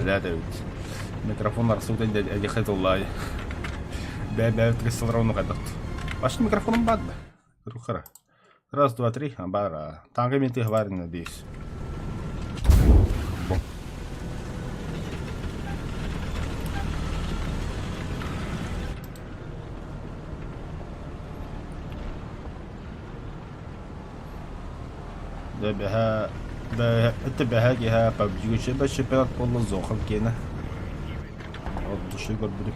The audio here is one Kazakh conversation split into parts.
لا داود ميكروفون رسول دي خيط الله باب تكسر رونو قدرت باش الميكروفون بعد رخرة راس دوا تري بار تانغي ميتي هوارن ديس ده بها انت بهاجها ببجي شبه شبه والله الزوخم كينا والله شي قول بدي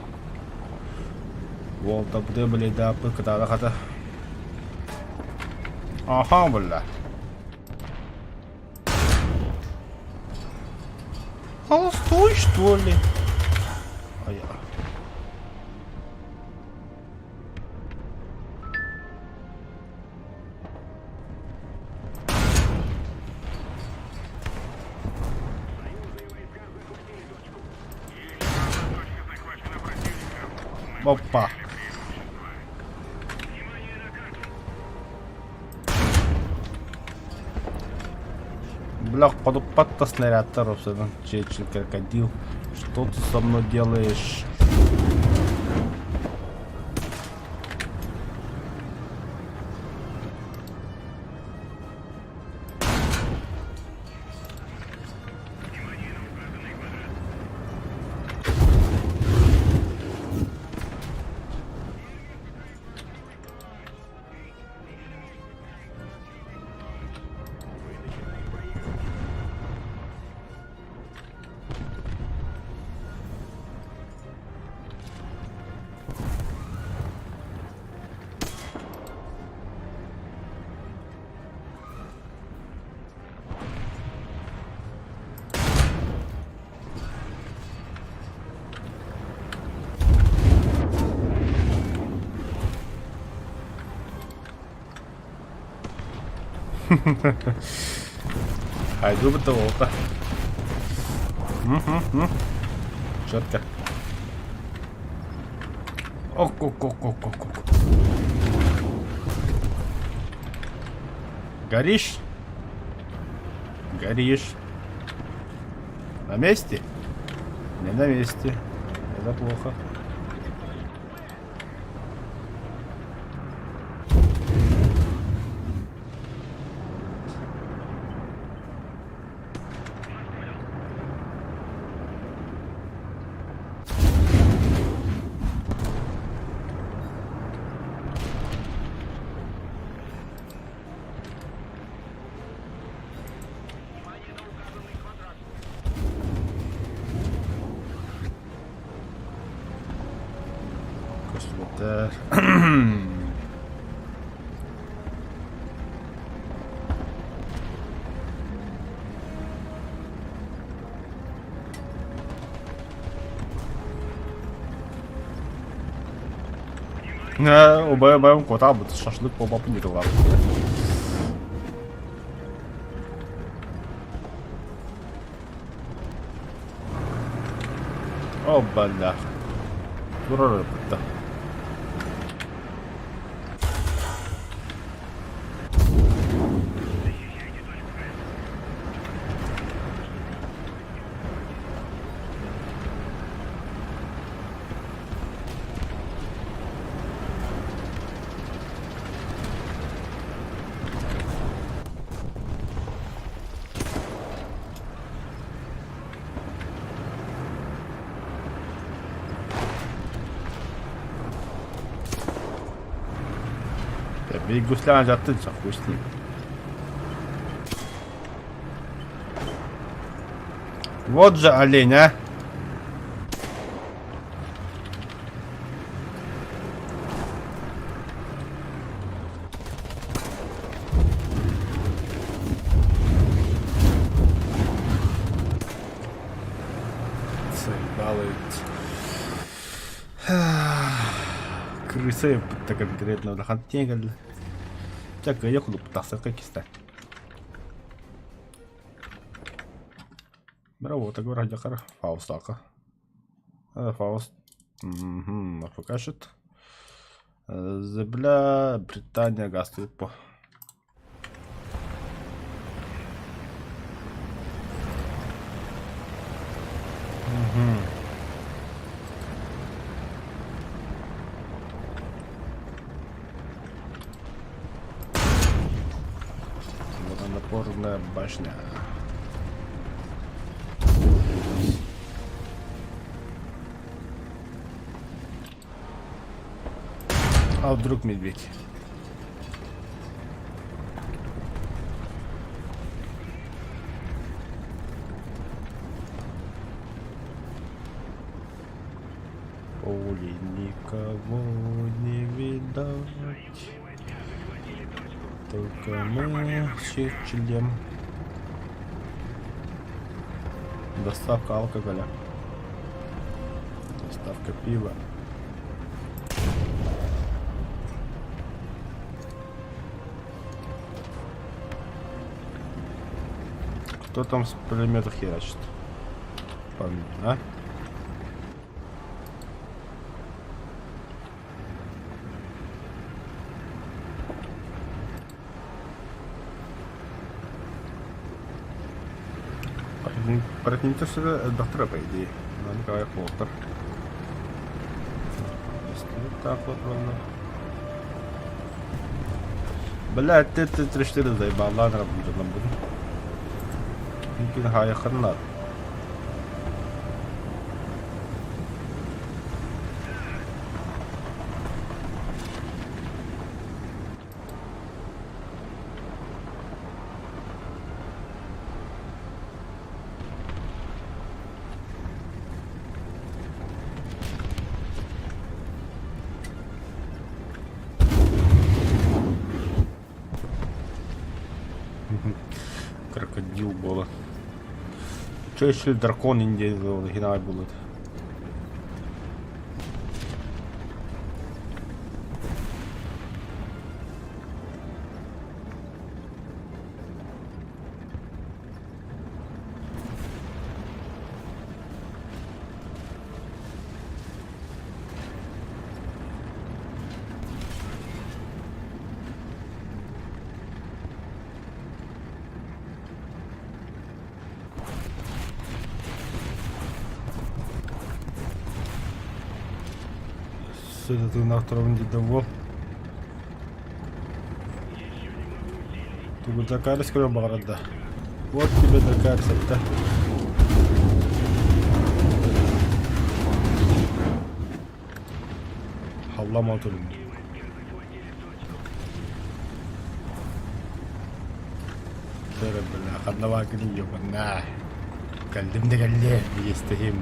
والله بدي بلي دا بك على خطا اها والله стой что ли Опа. Бля, под снаряд торосом, чечил крокодил. Что ты со мной делаешь? Хайду бытового. Четко. Ок. Горишь? Горишь. На месте? Не на месте. Это плохо. There. وبايم قطع بتشاشلك بابا بنيرلا اوبا لا ضرر بده Гуслян жаттынша хуй с ним. Вот же олень, а! Крысы так конкретно в хантегал. Так, я худу пытался как киста. Браво, так вроде хар. Фаустака. Фауст. Покажет. Земля, Британия, газ по. Оружейная башня. А вдруг медведь? Поле никого не видать, только мы чечилем. Доставка алкоголя, доставка пива. Кто там с пулемета херачит? Помни, а? Противник сюда доктора, по идее. Ну, Николай Фолтер. Если так вот ладно. Блядь, ты 3-4 заебал, ладно, работать на буду. Мungkin haya kena. Крокодил было. Че если дракон индейцев оригинал будет? Это ты на втором дедово. Ты вот такая раскрыла борода. Вот тебе такая цепта. Алла моторин. Şöyle böyle akanda vakit yok. Nah. Geldim de geldi. Bir isteyeyim.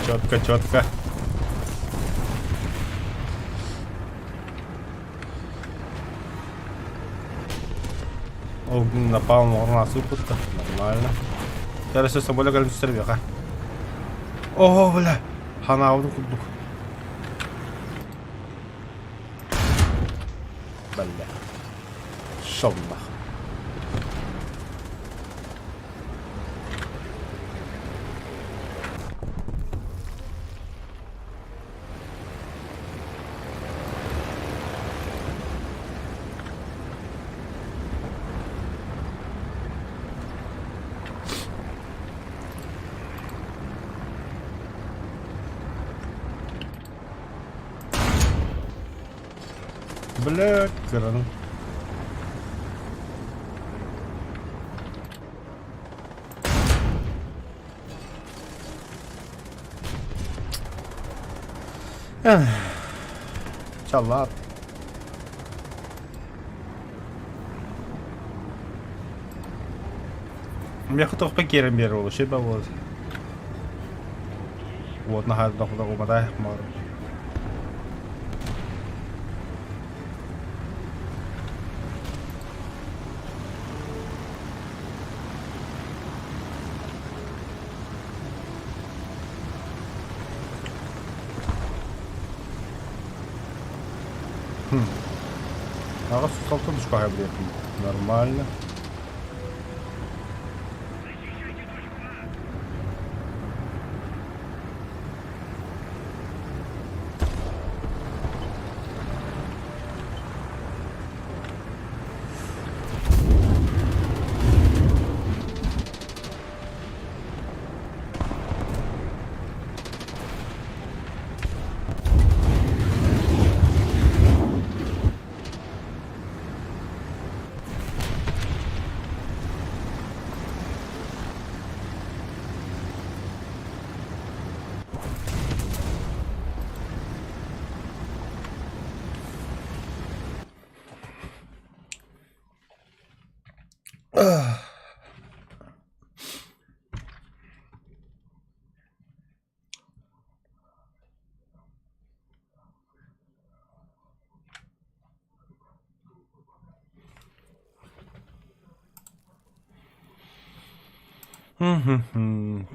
Четко, четко. Напал на нас выпуска. Нормально. Сейчас все собой легально стервеха. О, бля. Хана вот тут. Бля. Шомба. Бля, кран. Чалап. Я хотел покерем беру, вообще было. Вот на хат дохуда умадай хмар. Ага, столкнул шпага, блядь. Нормально.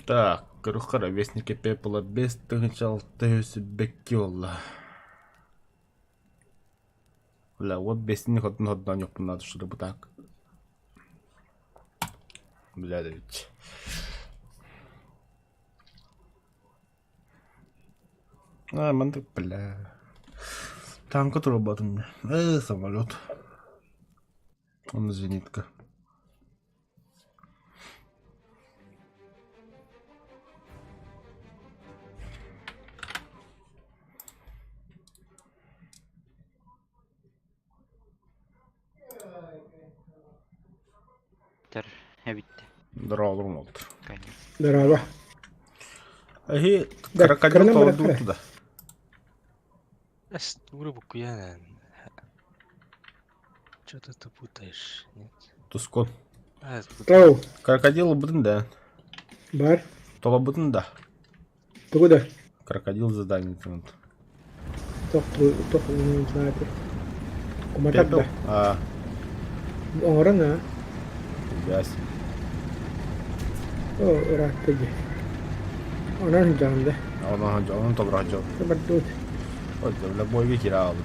Так, Рухара, вестники пепла без тыңчал төсі бекки олла. Бля, вот бестini hoddan yok bunlar dışarı bu tak. Бля, да ведь. Мандык, бля. Танк отработан. Самолет. Он зенитка. Bitti. Здорово, oldu. Здорово. Хи, Да, крокодил крана толду быrakır. туда. Дура букуя. Что-то ты путаешь, нет? Тускон. Оу, Крокодил будын да. бар. Тола будын да. Ты куда? Крокодил задание тянут. Тох, не знаю. Куматак Пепел? да. Orang а? Ясь. О, рад таги. Orang жанды. Onun toprağı çok. Бардут. O da bile boy bir kira aldı.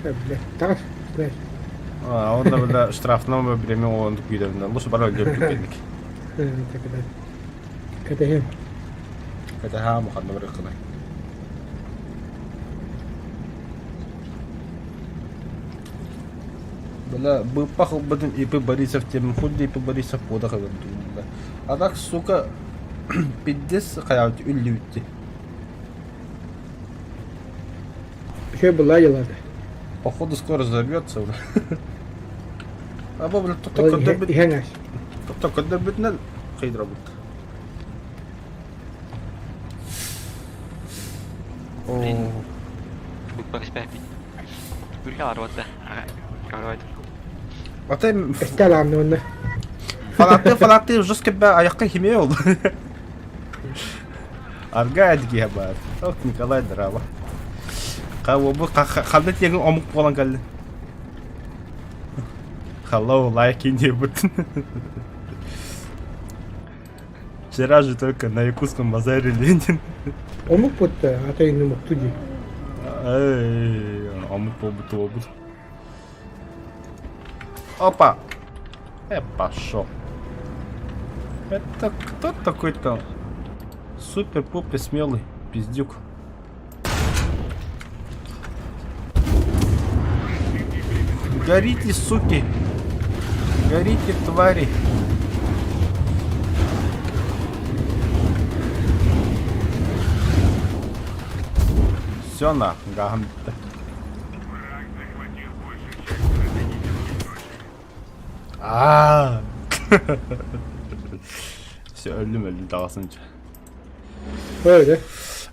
Бля, так, бля. Onda bile штрафнама birimi oğunduk güderinden. Lusu bana öldürdük geldik. Так да. Катахем. Kata ha muhadna bırakılay. Бля, пахал бадын ипы Борисов тем худ ипы Борисов пода хавер думда. А так, сука, 50 хаят үлли битти. Şey была yıladı. Походу скоро взорвется. А бабля, тут Ой, когда бит, ihengаш. тут когда бит на хейдра бит. О, Букпакс пепи. Ülke var orada. Karaydı. атай Estel anne onda. фалакты жестко бе аяққа химия oldu. Арга әдіге бар. Ок, Николай Драва. Қау бұл қалды тегін омық болан қалды. Hello, лайки не бүтін. Вчера же только на якутском базаре Ленин. Omuk putta, atayın umuk tuji. Эй, омық болбыты. Опа! Пошел. Это кто такой-то супер-пупер смелый пиздюк? Горите, суки! Горите, твари! Все на, гамда. Все, öldüm daha sınca. Öyle.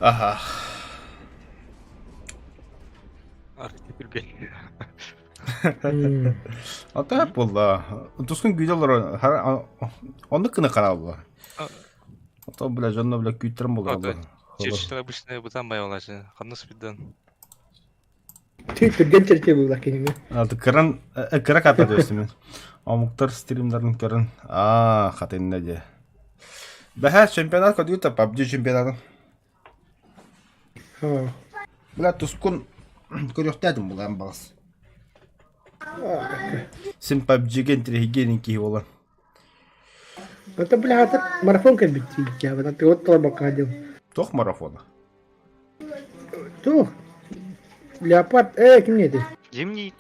Aha. Artık bir bel. Ата hep oldu. Tuzkun güdüler her onu kına kanalı. Ata bile canına bile gütürüm oldu. Ата, Чечтер обычно бутан байолажы. Қанды спиддан. Tüy türgen çerçe bu lakini. Ата кыран кыра ката diyorsun. Амуктар стримдарын көрін. Хатын не де. Бәһә чемпионат көдү та PUBG чемпионаты. Ha. Бля тускун көрөктәдим булган багыс. Сен PUBG-ге интерегенин ки болар. Это, бля, это марафон как бить. Я вот это вот толба ходил. Тох марафона. Тух. Леопард, ким не это? Зимний.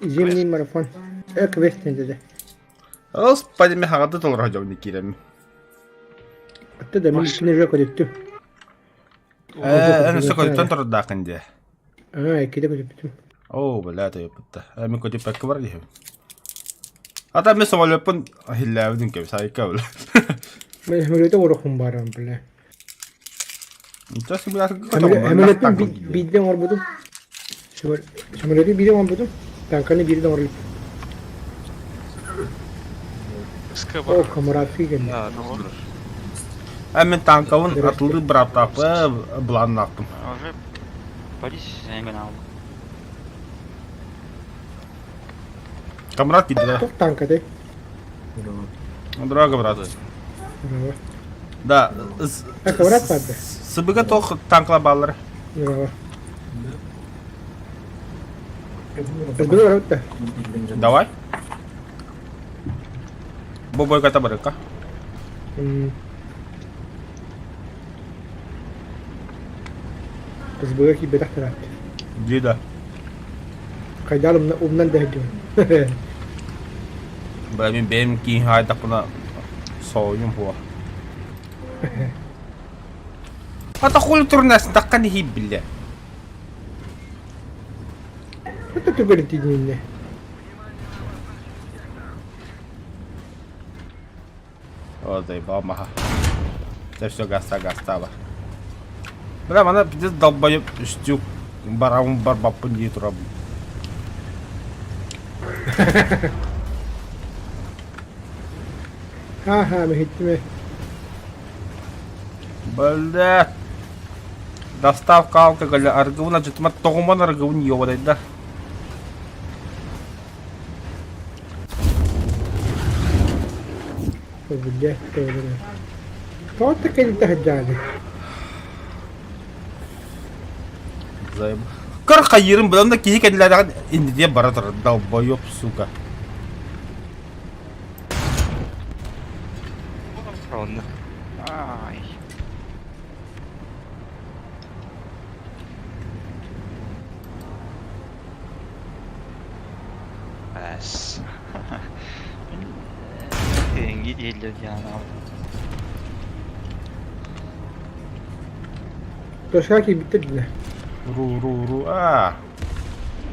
Зимний марафон. Квест не dedi. Аз падеме хагады толар хажавны кирем. Hatta da ben içine yok edittim. Ana sökөлтөн турда кынде. İkide götürdüm. О, бля, та ёпта. Ми коти пак бар ди. Ата ми самолётпун хиллавдын кеп сайка бул. Ben hemelete uğraşım baram bile. Сейчас бля. Hemeletin birden var budum. Hemeletin birden var budum. Tankanı birden var. Скаба. O kamerası geldi. Doğru. Мен танкавын атылды бір аптапы бұланын ақтым. Уже полис зәңгін алды. Камрат киді да. Çok tanka de. Дорога, брат. Bravo. Да, Так, обрат vardı. сыбыга тох танкла баллары. Bravo. Özgür var da. Давай. Бобой ката барыка. Özgür'e ki bedak tarat. Дида. Kaydalım na umdan da hediyor. Benim ki hayda buna soyun bu. Hatta kulturnas dakkan hibille. Hatta tübülün tidinle. О, заебал, маха. Это все гастава. Бля, она пиздец долбоёб штюк. Бараун барбапун дитураб. Ha mühitti mi? Бля. Доставка алкоголя. Аргауна, что-то мат тогуман аргаун ёбадай, да? Billah doğru. Torta kendi hajjali. Заеб. Кар хайырым бұдан да кейі кәділерден индіде баратыр. Долбоёб, сука. Ровно. Ай. Әс. Деньги geliyor yani abi. Тошаки bitirdiler. Ру.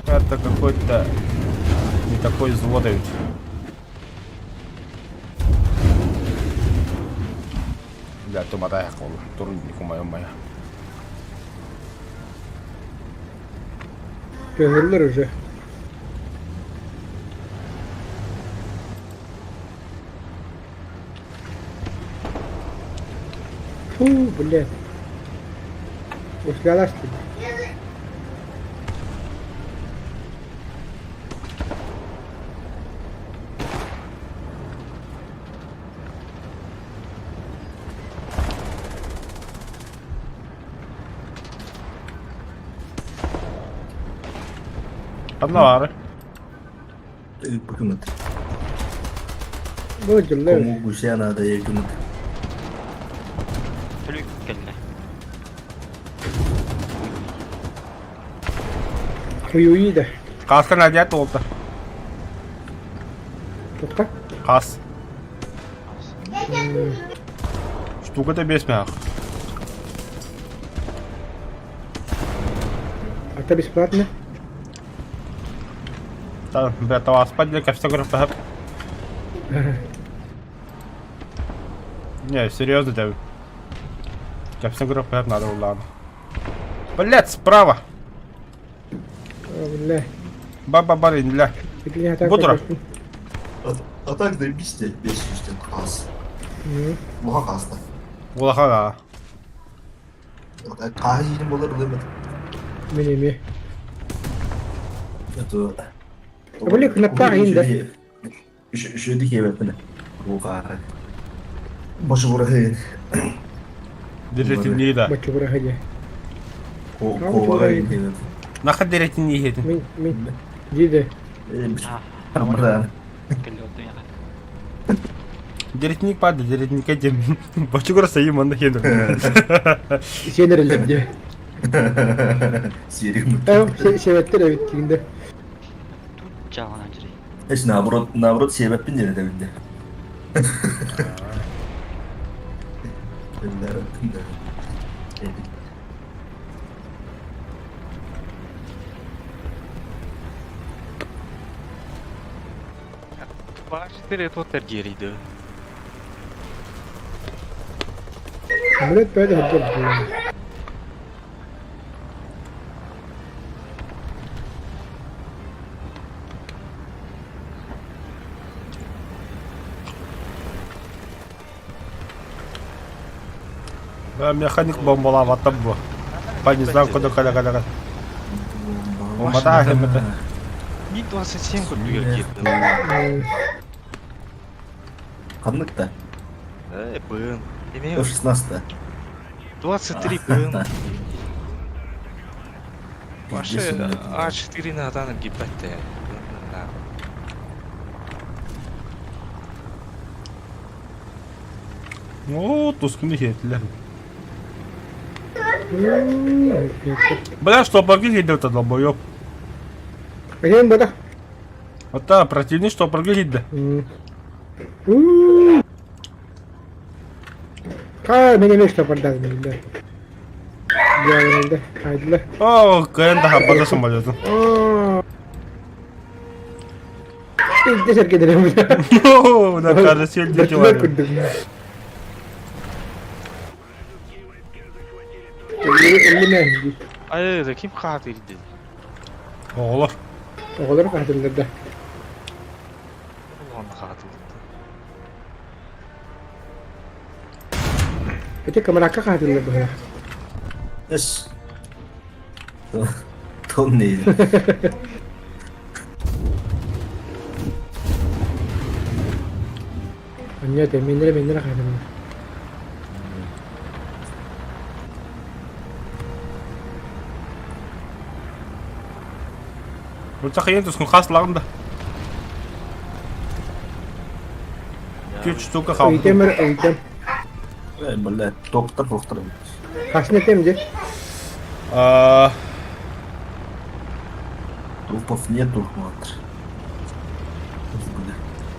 Это какой-то не такой злодей. Бля, туматай хакол. Турник моя. Gönüllüler уже. Фу, блядь. Ушгалась ты. Одновары. Hükümet. Bu cümle Komu Gusyana'da hükümet. Çocuk geldi. kuyuyu da. Каска надет oldu. Toprak. Кас. Штука-то бесмях. Это бесплатно. Да, бля, то спать как все графа. Не, серьезно, да. Капсен графа надо, ладно. Блять, справа. Блядь. Баба барин, бля. Birini hata Budur. yapıyorsun. Atak da işte 500'te kas. Muha kasta. Улаха. Kahinin olur değil mi? Minimi. Это... Более кнопка да? Şöyle ki evet bana. Bu kahre. Başı buraya. Держите не да. Бачу брагаді. Kovara evet. Нахуй держите не едет. Min. Діде. Burada. Geliyordu yani. Держите не падает, держите не катим. Бачугра sayım anda yedim. Сенерілдім де. Серим. Şevetler evittiğinde. Tutacağım acırı. Hiç nabrot sebep bin de bindi. Başları toter geriydi. Amulet böyle hediye ediyor. Механик бомбалап атып bu. По не знаю куда. Бомбада хемete. 1027 копия girdi. Kanlık da. БН. Имею 116. 23 БН. Пиздец, Вообще, блядь. А4 надо нагибать-то. Да. О, тускны хетлер. Бля, что поглядел это долбоёб. Где он бада? Вот та противник, что поглядел. Ка меня нечто поддал, да. Я да, айдла. О, кэнда хапада самолету. Ты серки дерем, бля. О, да, кажется, сельди человек. Ay, kim katildi? Oğlar. Oğulları katillerdi. Onu katildi. Öte kameraka katillerdi. Ha. Yes. Ton değil. Anne de mindere katillerdi. Бутахин тускун хаслағында. 2 штука қалды. Öydem. Böyle doktor. Kaç ne temdi? Трупов нету. Вот.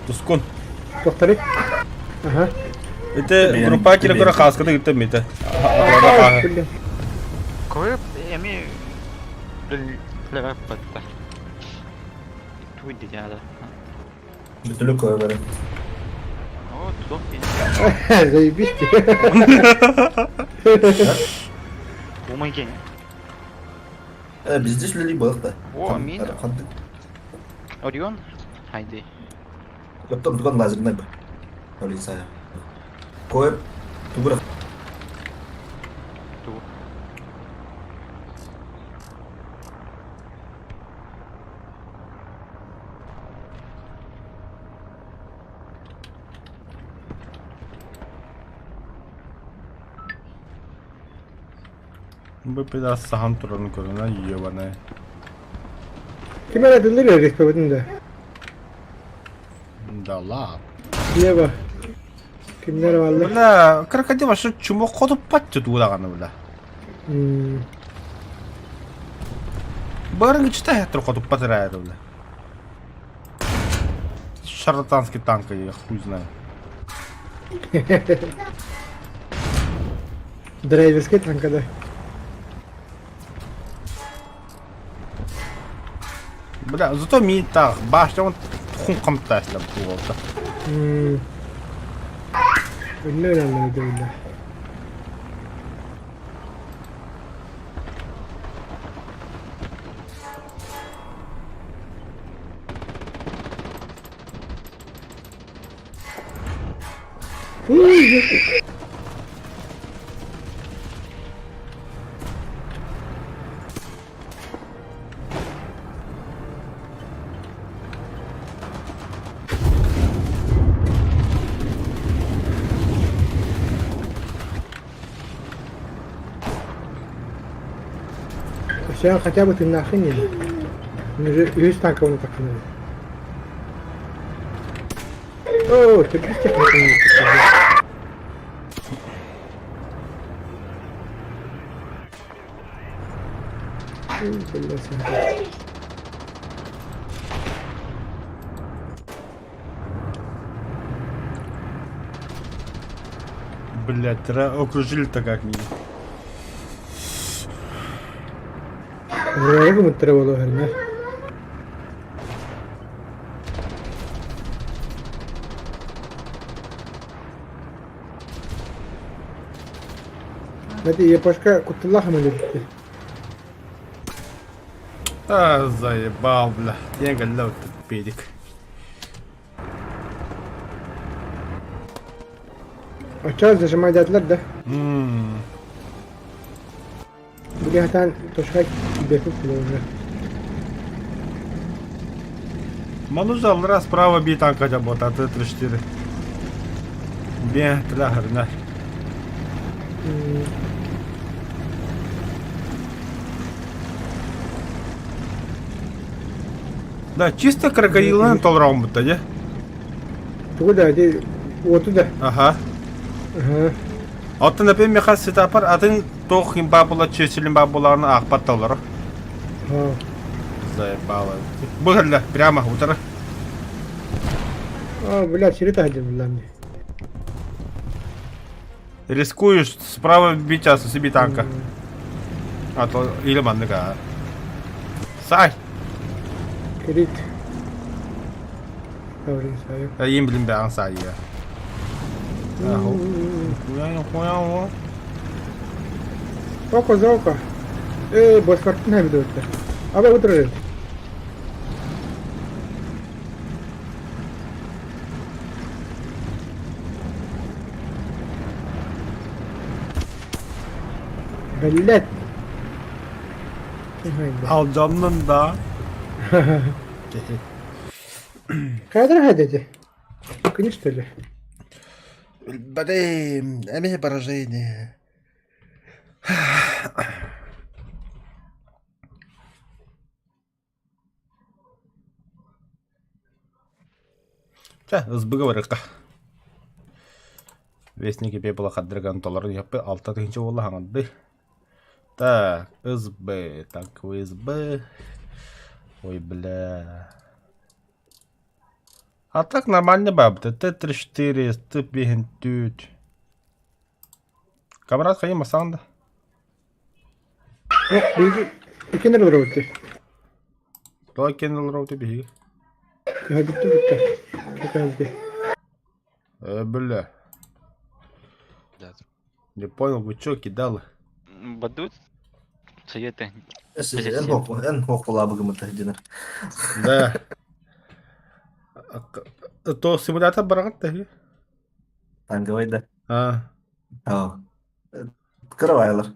Тускун. Doktoru. Aha. Это группа кира көре хаскада киттем мете. Bildim. Koyup emi lewat batta. Tuh di jala. Bütünü koy böyle. Oh, tuh ini. Zaybist. Umay gene. Bizde şöyle balık da. O min. Orion. Haydi. Yaptım tukan lazım ne bu? Öyle saya. Koy. Tu bırak. Tuh. Bu biraz sahan turanı körüne yiyor bana. Kime aradılır ya resmen de. Da la. Niye bak. Kimler varlar? Бля, крокодил вообще чему ходу патчу тулаганы бля. Барынга читай хатыр ходу патырайды бля. Шарлатанский танк, я хуй знаю. Драйверский танкада. Бля, зато ми так, башня он хун камтасла буолта. Öyle anlamadı öyle. Aşağı хотя бы ты нахрен не. Yüz tanka onu takın. Oo, çok güzel takın. Блять, окружили-то как меня. Buraya mı tırıvalı herine? Hadi yapашка кутылаха мені бітті. А, заебал, бля. Я галял этот педик. Açar zajımay dediler de. Ммм. Bir hatan toşkay befuk bile уже. Манужал раз справа бей танка работа, а ты 3-4. Bien, тляхарна. Да, чисто крокодилын толрауын бұтта, де? Туда, де, оты да. Ага. Ага. Оттын әпен меха сетапар, атын тоқын ба бұла, чесілін ба бұлағына ақпат толыры. Ага. Заебало. Бұғырла, прямо, утыры. А, блядь, сирета один, блядь. Рискуешь справа бить аса себе танка. А то или манника. Сай! Крит. Говори, саю. Я им блин бян сай я. Ахо. Хуя. Око за око. Босс фортуна ведут. А вы утро. Блядь. Al canın da. Кадры ходите? Конечно, что ли? Блин, имею поражение. Сбыгаварыка. Вестники пепла хаддраган толар япы алта тыгынчы болла хаңады. Так, СБ, так, СБ. Ой, бля. А так нормально бабы. Т-34, Т-54. Камрад хайым асанда. Yok, bilgi. İki nerede robotu? Той кеннел роуты биги. Ya bitti. Çok azdı. Бля. Да. Не понял, вы чё кидалы? Бадут? Советы. En hoog labıgı mı tahdiner? Да. То симулятор барагат таги. Tangovay da. А. Кыравайлар.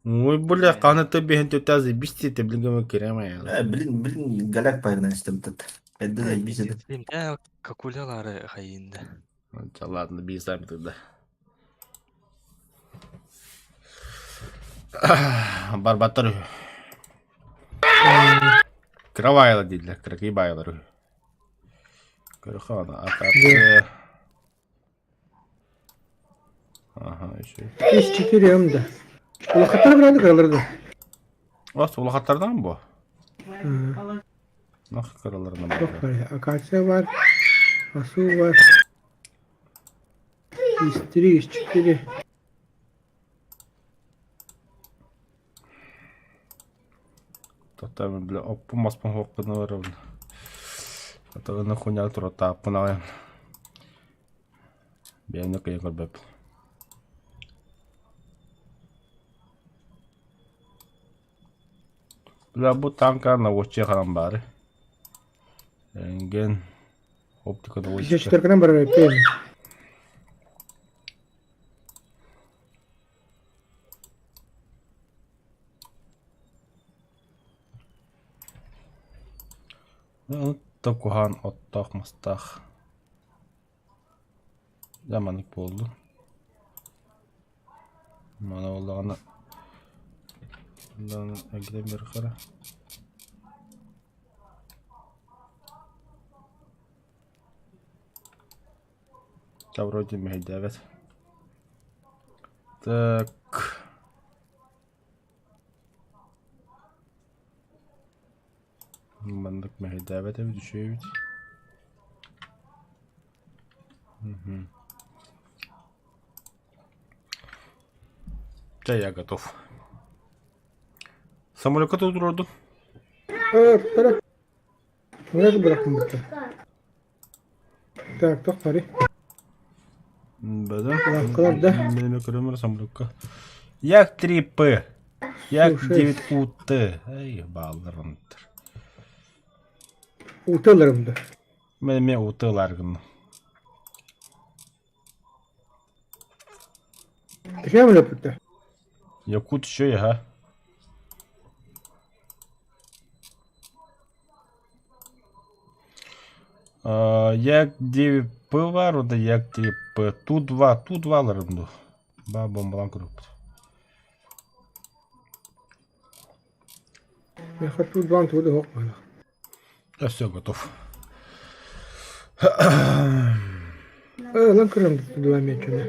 Ой, бля, канаты бehen төтәзе бисти те блингеме кереме. Bilin galak payından istemtet. Edde de bize de. Ya kakulaları hayinde. Ладно, бисам тогда. Барбатыр. Кровайла dediler, krakiy bayılır. Kırıkhana atatı. Aha, şey. Biz çekiliyorum da. Ulan katları bıraktık aralarda. Ос, улахаттардан mı bu? Hı. Nasıl karalarından bu? Çok var ya. Akasya var. Asu var. İstiri, işçikleri. Там, бля, опумас похопно ровно. Это на хуйня трота пунаем. Бейно кай горбеп. Бля, bu танка на оче харамбари. Рентген. Оптика на Еще оче. 4 грамм барабек. Tokuhan ottaq mastaq. Jamanlık oldu. Mana olağını. Bundan egden bir qara. Вроде мегадевет. Так. Мандык мегадевет düşüyor. Я готов. Самолетка тут роду. Bırak. Bırak bırakın burada. Так, тоқтari. Бада. Лавкалар, да? Менің көрімір самолетка. Як 3П. Як Слушай. 9УТ. Ай, балдырын. Утылırım da. Мен УТ-ларгын. Şey mi yapıyor? Якут еще я, га. Як дипы var, o da як dipы. Тут два ларынду. Ба бомбалан круп. Я хочу два туда хок бала. Да все, готов. Lan kırım tуда мечуна.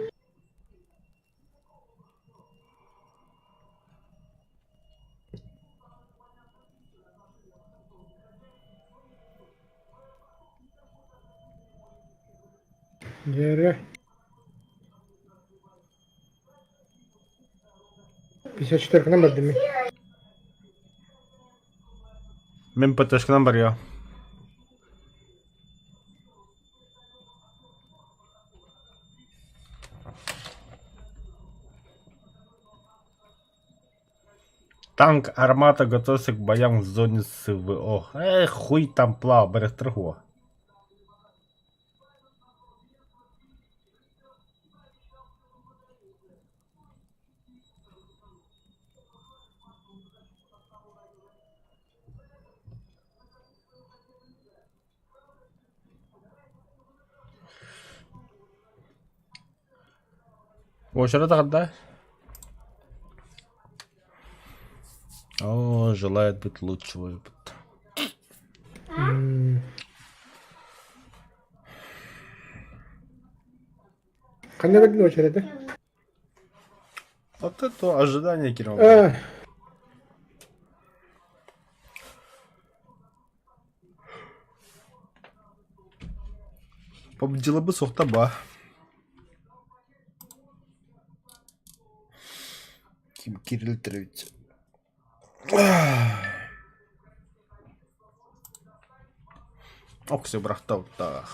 Yere. 54 kadar mı demek? Мен ПТшкадан бар я. Танк армата готовится к боям в зоне СВО. Хуй там плав, берег торгова. Очередь когда? О, желает быть лучшего опыта. Kanne verdin o çerede? Вот это ожидание, Кирилл. Победила бы Сохтаба. Кирилл Тревич. Ох, все брахтал так.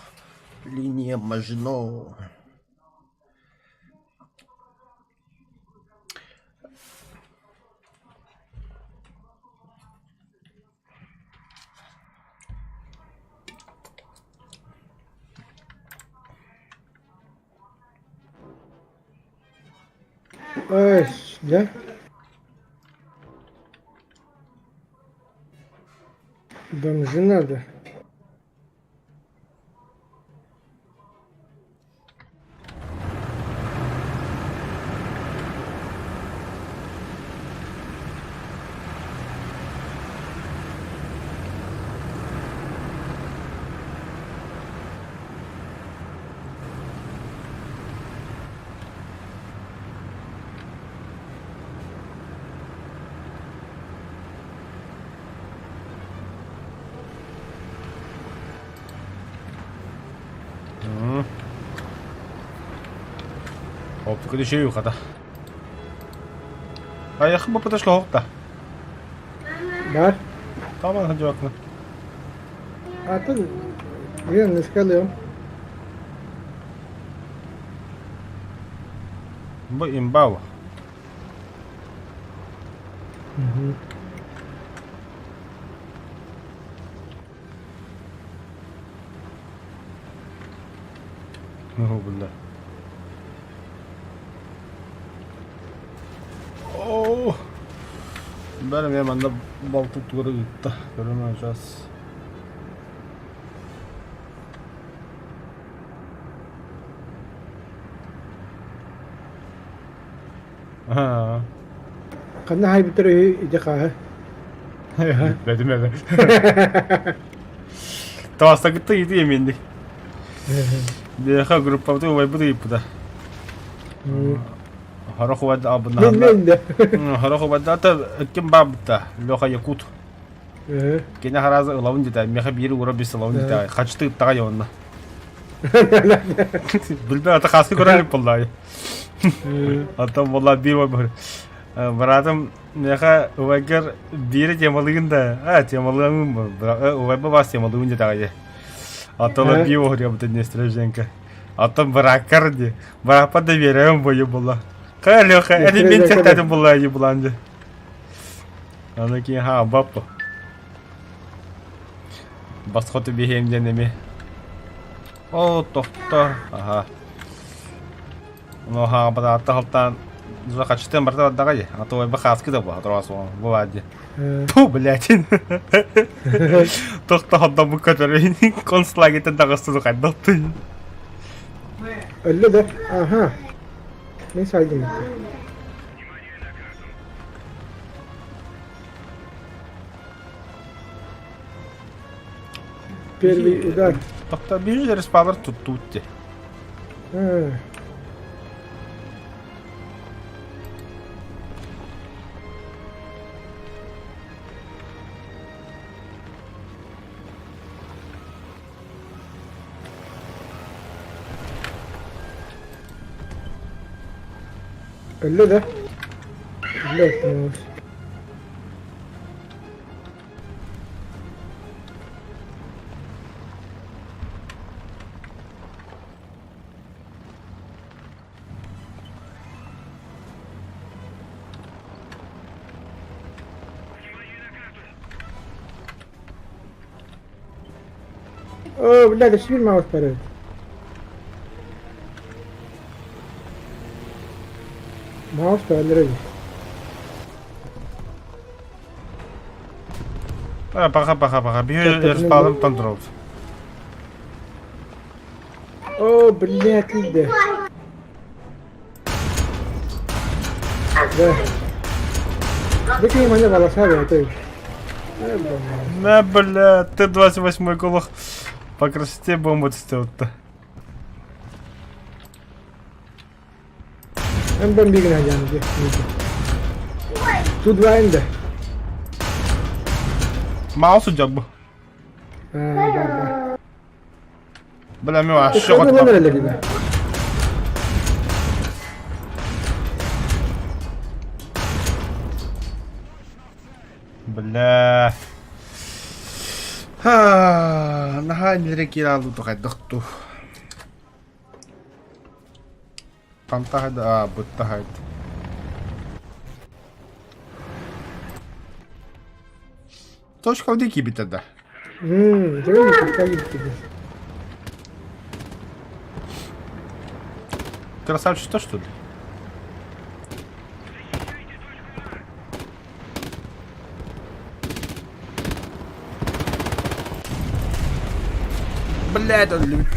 Линия Мажино. Ай, да? Бомжи надо. Только еще и ухода. А я хіба ПТшка хокта. Var. Tamam hadi bakma. Atın. Bir ne sıkılıyor? Bu imbawa. Oh billah. Oh. Benim yemende bal tutları gitti. Göremeyeceğiz. Ha. Kanne hay bir tane ideka. Dedim öyle. Tavasta gitti yedi yemindik. Deha gruppa tu way budu ipuda. Harako wad abuna. Ben de. Harako wad ata kim babta loha yakut. Kena haraza lavun dita meha biri ura bis lavun dita. Kaçtı taga yonna. Bilbe ata kaskı görelim vallahi. Atam vallahi bir var. Baradım meha wagar biri temalıyın da. Ha temalıyın mı? Wayba bas temalıyın dita ya. Атала пиво гребта не страженка. А там баракарди. Барапа доверяем бою была. Калёха, это меньше так была ебланди. Она ки ха бапа. Басхоты бегем денеме. О, тохта. Ага. Ну ха бата таптан За качеством борта отдагай, а то бы хаски да было, отрас он, бывает. Э, Ту, блядь. Тохта ходда bu kadar konslagete dağısı kadar. Öyle de. Aha. Neyse aldım gitti. Первый удар. Тохта bir yüz respawnlar tuttu utti. Ha. Öyle de. Öyle etmiyoruz. О, блядь, ошибил маус вперед. Маус вперед. Пока. Bir yüz respawnlar kontrol. О, блядь, иди. Да. Выкинь меня волосами, а ты. Ne бля, ты 28 колох по красоте бомбу тестил-то. Ben bir gün alacağım diye. Tut var indi. Mouse job bu. Ha, var. Bля, mi var? Şu Şöyle kadar. böyle gibi. Бля. Нахай нерек иралу тухайдахту. Пантахайда, буттахайд. Точка в дикий битада. Görüyor musun? Gibi. Красавчик что, что ли? Блядь, он любит.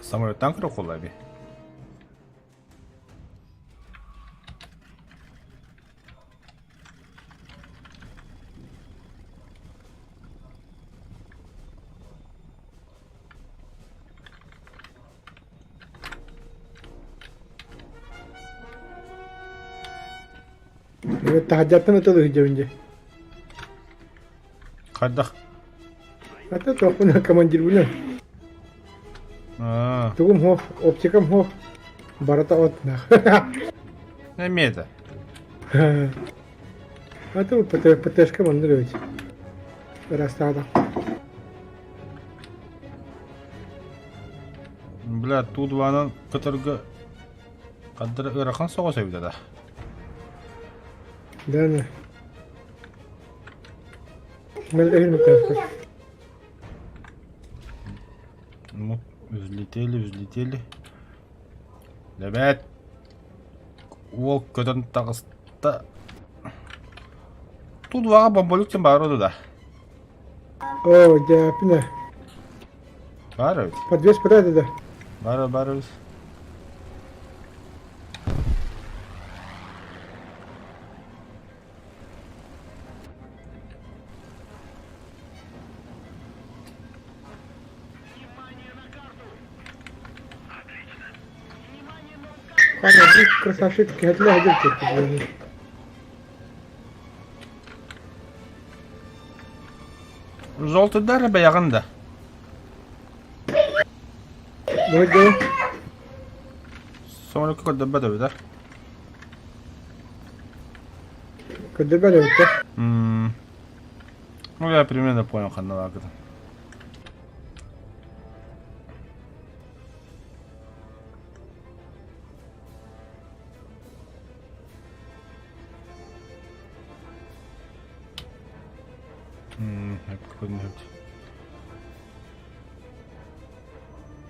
Самолет танк рухулаби. Evet, tahacattan ötürü hıca önce. Kayda. Hatta tohumuna kamancır bu ne? Тугум хо, оптикам хо. Барата от нах. Не меда. А то ПТшка мандрович. Растада. Бля, тут ванан катырга кадыр ырахан соға сөйді да. Да, да. Мел эльмитер. Ну, взлетели. Ребят, ол көтін тағысты. Тут ваға бомболюктен бар оды да. О, да, пина. Бар өз. Подвес подады да. Бар өз. Ладно, ты красавчик, хетле ходил тут. Жолты да рәбә яғында. Болды. Самолетке көтті бәді да. Куда были это? Ну, я примерно понял, как надо.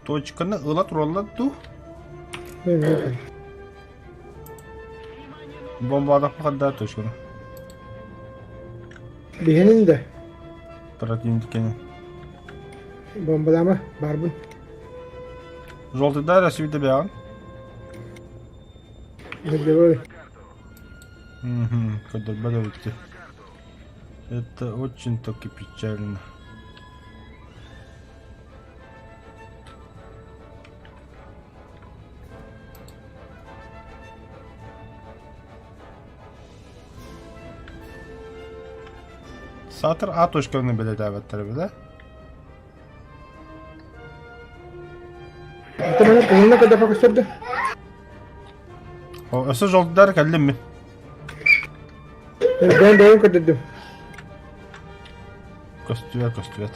Точканы ыла туралладу. Мөмкин. Бомбадак кадда точканы. Бигенин де Противник кенен. бомбалама барбын. Желтый Россия бяган. Медведь. Когда бадовите. Это очень таки печально. Satır A точканы беле дәвәттәре беле. Это mana полна когда покушать. О, өсө жолддар кәллемме? Ben dayan kadar. Костюет.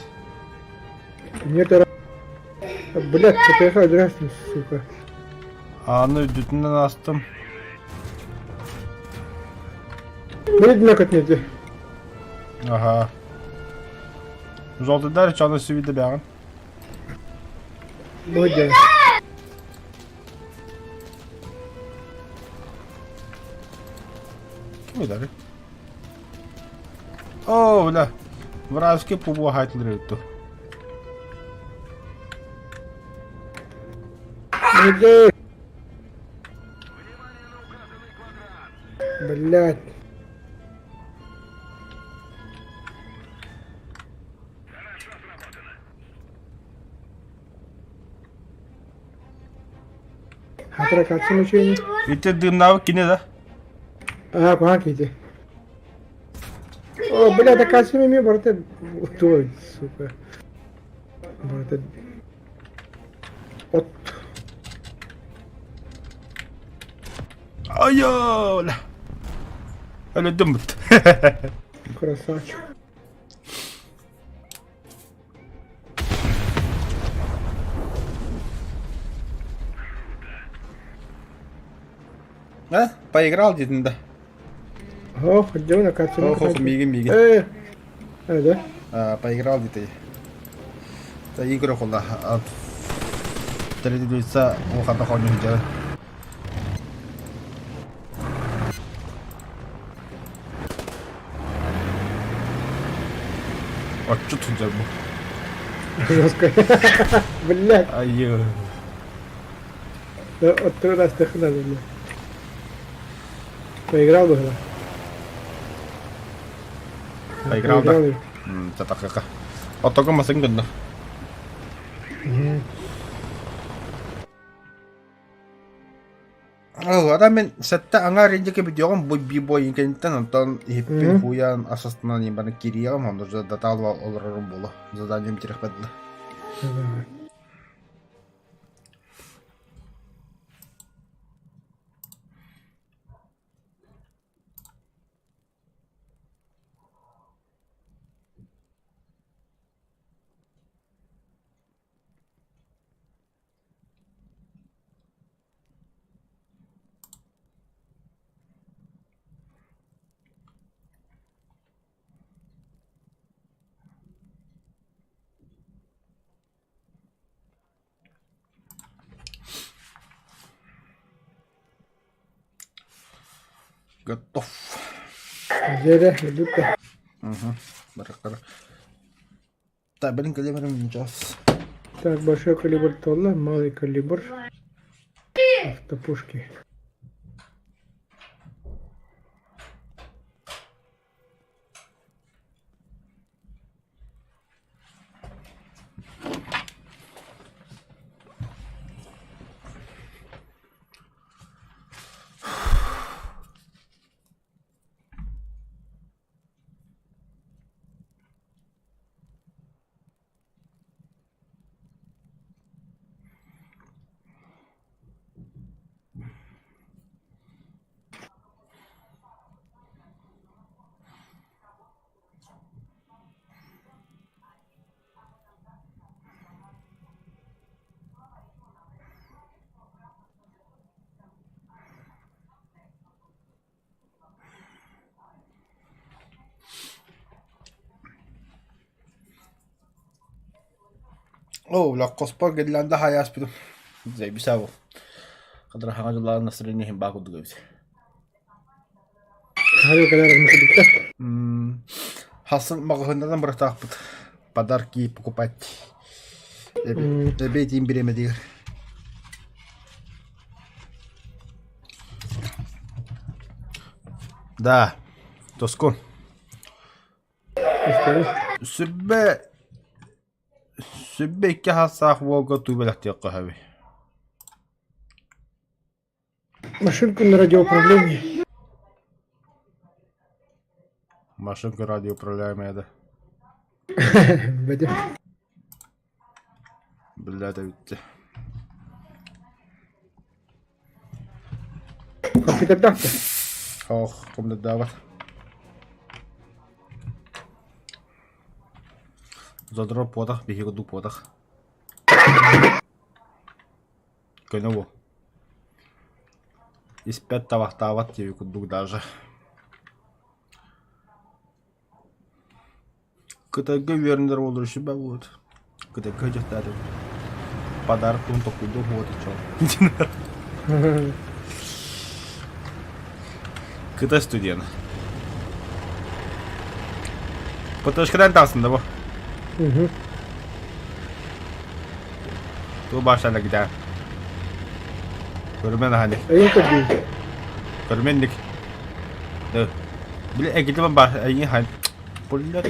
Нет, блядь, ты как драстин, сука. Аны дүтүнөн астым. Медленно катнете. Ага. Жолддар чаны сүйді бяган. Молодец. Ким идари? О, бля. Вразки пубу хайтлер өттү. Молодец. Блядь. Хатра катсын учение. Итте дымнавы кине да? А, куда кити? О, блядь, а катсын мне барте. Той, сука. Барте. От. Айо, бля. Öyle dümdüt. Красавчик. А? Поиграл дедін да? О, ходил на катсын. Ох, миги. Да? Поиграл деді. Да игры қолда. Тәреді дүйса, оғанда қойны жері. Отчу тұнжар бұл. Жестко. Блядь. Айо. От 3 раз так надо, блядь. Поиграл бы, да? Поиграл да? Це так яка. От того масин гынна. Ада мен сәтті аңа рендеке бідеғым бой инкенттен онтан еппен хуян асастынан ембаны кириягым, онда жа даталва оларарым болу. Заданием терек бәділі. Готов. Зере, идут. Баракара. Так, блин, калибром сейчас. Так, большой калибр Толла, малый калибр. Автопушки. Oh, lakkospor gelilanda hayas bidim. Zey bisa bu. Kadar hangacılar nasıl ineyim bakudu gibi. Hadi o kadar olması bitti. Hasıl mağazadan bıraktık bu. Подарки покупать. Ребята им беременные. Да, Тоскун. Sübbe iki hasah volga tubelat ya kahve. Машинку на радиоуправлении. Машинка радиоуправляемая, да. Вадим. Бля, да ведь. Компьютер-дактор. Ох, комнат дават. Задро подах, беги году подах. Кönövу. İspet tavaht diye kuduk даже. Кытайга верндер olur şu ben вот. Кытайга жақтары. Подарок он такой вот и чё. Кытай студент. Поташкадан тасында bu. Tu başlarına gider. Görmen hani. Ayın kadar. Görmendik. Evet. Bile gidelim baş ayın hani. Bunlar.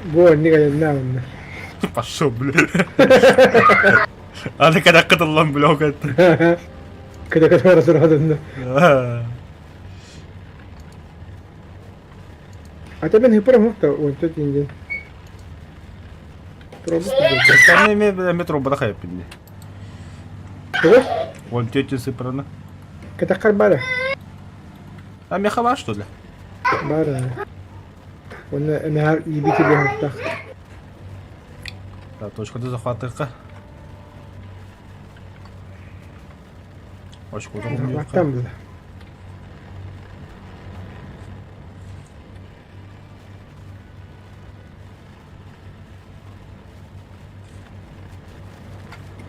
Bu ne kadar ne var? Пошел, бля. Ana kadar katılan blok etti. Kada kada arası rahatında. Hatta ben hep ramah da o tut indin. Sen ne metro bana kayıp indi. Evet. Он тетя сыпрана. Katakar bara. А меха что ли? Bara. Ona nehar iyi bir gibi hatta. Да, точка захватка. Hoş bulduk. Baktan bile.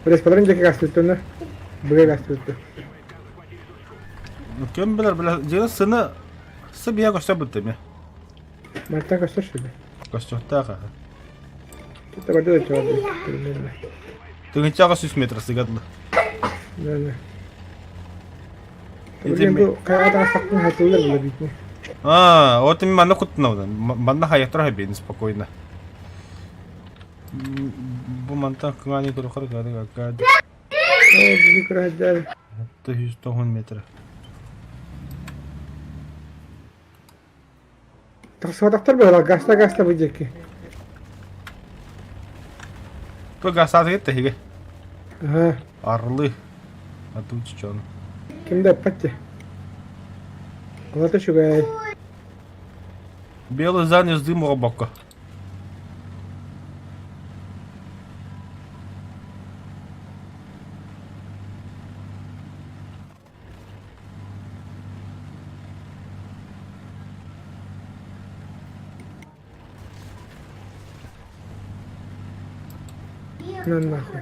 Burası falan önceki gazetelerinde buraya gazetelerinde. Kim bilir bilir. Canı sını bir yaklaşta bitti mi? Mart'tan kaçta şöyle. Koştukta ha. Kita berada da coba. Dengan cara 100 metre sigatlı. Yani. Kemudian bu kayak atas sakın hatırlar bile bitmiyor. А, вот именно на кутнаудан. Манна хая трохи бин спокойно. Bu mantak kıngani kuru kuru kuru kuru. Oh, jadi kerajaan. Это 100 metre. Taksotaklar böyle gasta bıcak ki. Bu gasat gitti hige. Aha. Arlı. Adı uçuyor. Kimde patçı? Anlatı şu gayet. Белый занес дым глубоко. Lan nahуй.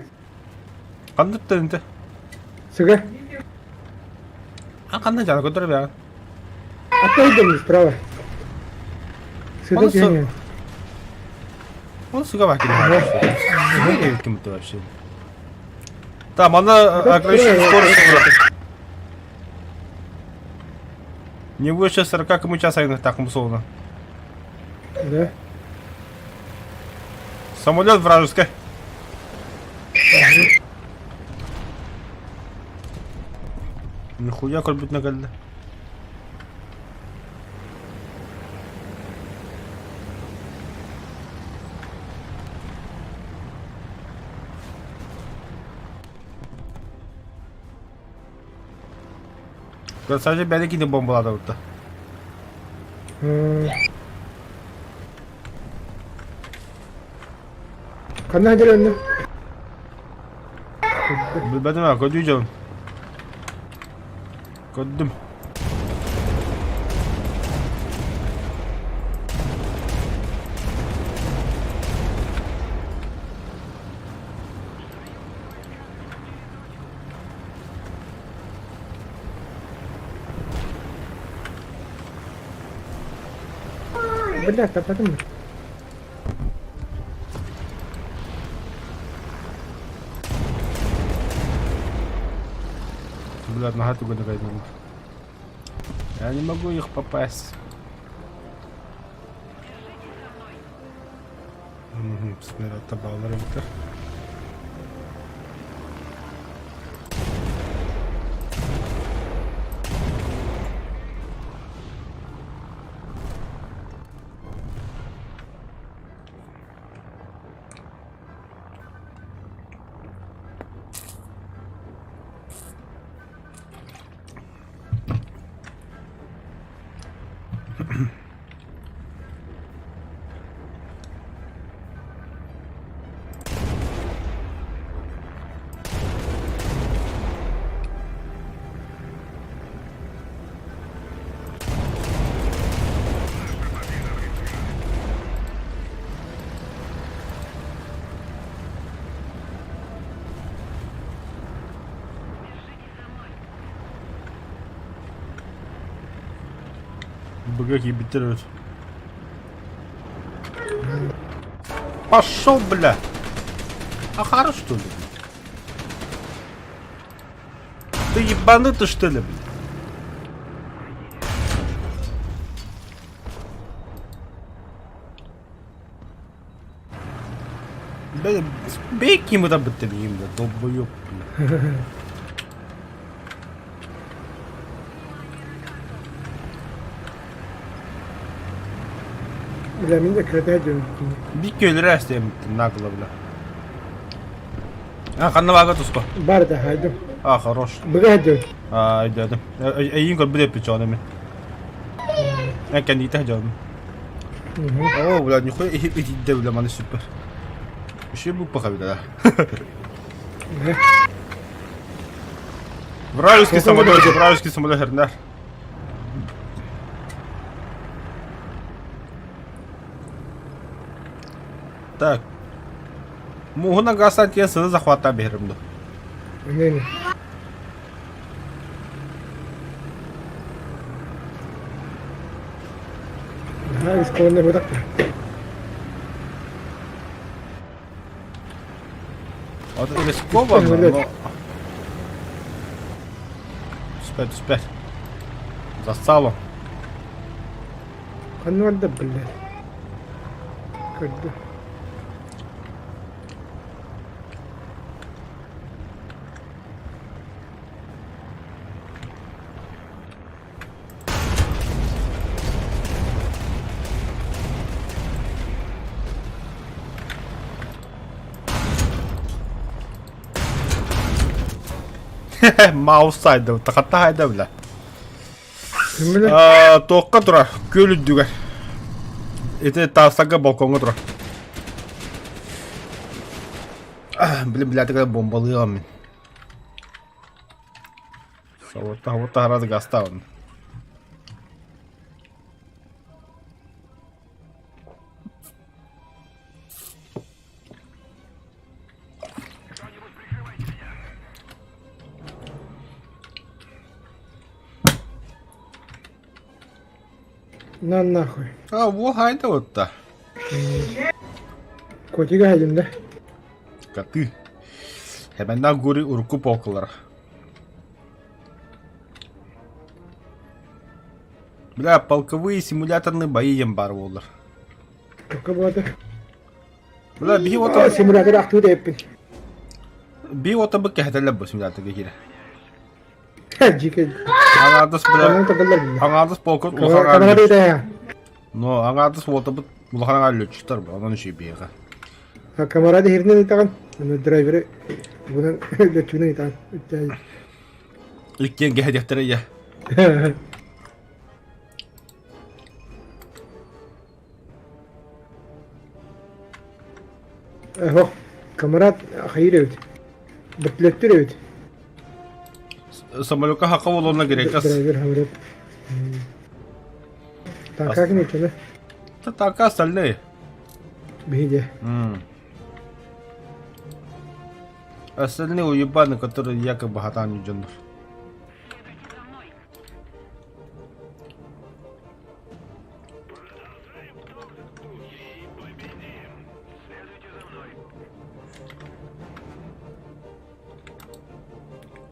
Kandık da indi. Sıga. А kandı canı götürüp ya. Apa идем справа? Сюда Он тянем. Он сука бak. Ne kim bu вообще? Tamam она ограниченную скорость бırak. Не выше 40 км в час так условно. Да. Самолет вражеский. Нихуя колбит на гальда. Sadece belki de bombaladı burada. Kanına hadi önüne. Bilmedim ha, kötü canım. Kötüm. Bella, tapadın mı? Блядь, нога туго догадил. Я не могу их попасть. Bismillah tabağları bitir. Бгаки битируют. Пошел, бля. А хорош, что ли? Ты ебанутый, что ли, бля? Бля, бей кем-то батареем, бля, долбоёб, бля. Bля, mine de kredi ediyorum. Bir köylü rastlayayım нагло, бля. А, ханнавага туско. Barda haydım. А, хорош. Bıga ediyorum. А, идем. Эйин кот будет печёными. Кандита идём. О, бля, нихуя, иди, бля, маны супер. Еще был похабит, да. Вражеский самолет, Эрнер. Так. Мугуна гаса тебе сына захвата берем, да. Ne? Ha, biz kolonları bırak da. Вот рискованно, Самолет. но... Успеть. Застало. Kanı var da bile. Kırdı. Маус сайда, тахатта хайда, бля. Şimdi Тоққа тұра, көл үддігер. Эти тасага балконға тұра. Бля, такая бомбалыға мен. Вот раз гаставын. na nahoj. А, во, хайда вот-то. Kotiga haydım da. Каты. Хеменден гори урку полкалар. Бля, полковые симуляторные бои ембар болар. Çok kabadı. Бля, би ота Simülatör aktığı da yapın. бу кехтелеп бу симулятор гире. Cike. Аңадыс бля, Kanı takılır bile. аңадыс полкот Kamerayı da ya. Но аңадыс ота бу улаханга лөчтөр бу, анан иши бейга. Ha kamerayı herine de takın. Bunu driver'ı bunun lötüne takın. Иккен гехтектер я. Eho. Kamera hayır evet. Bıtlettür evet. Самолетка хакка болуна керек ас. Driver havret. Takak ne içinde? Так остальные. Бейде. Остальные уебаны, которые якобы хатан юджандар.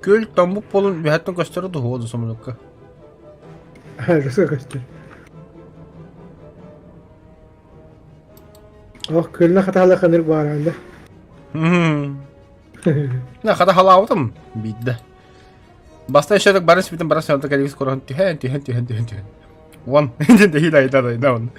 Köl tambuk bolun bir hatta gösterdi hoğdu somlukka. Rus'a kaçtı. Oh, kölüne hatalı kanır bu arada. Ne kadar halavdım bidde. Basta yaşadık barış bitim barış yanında gelik skoran tühen. One. Şimdi hila da on.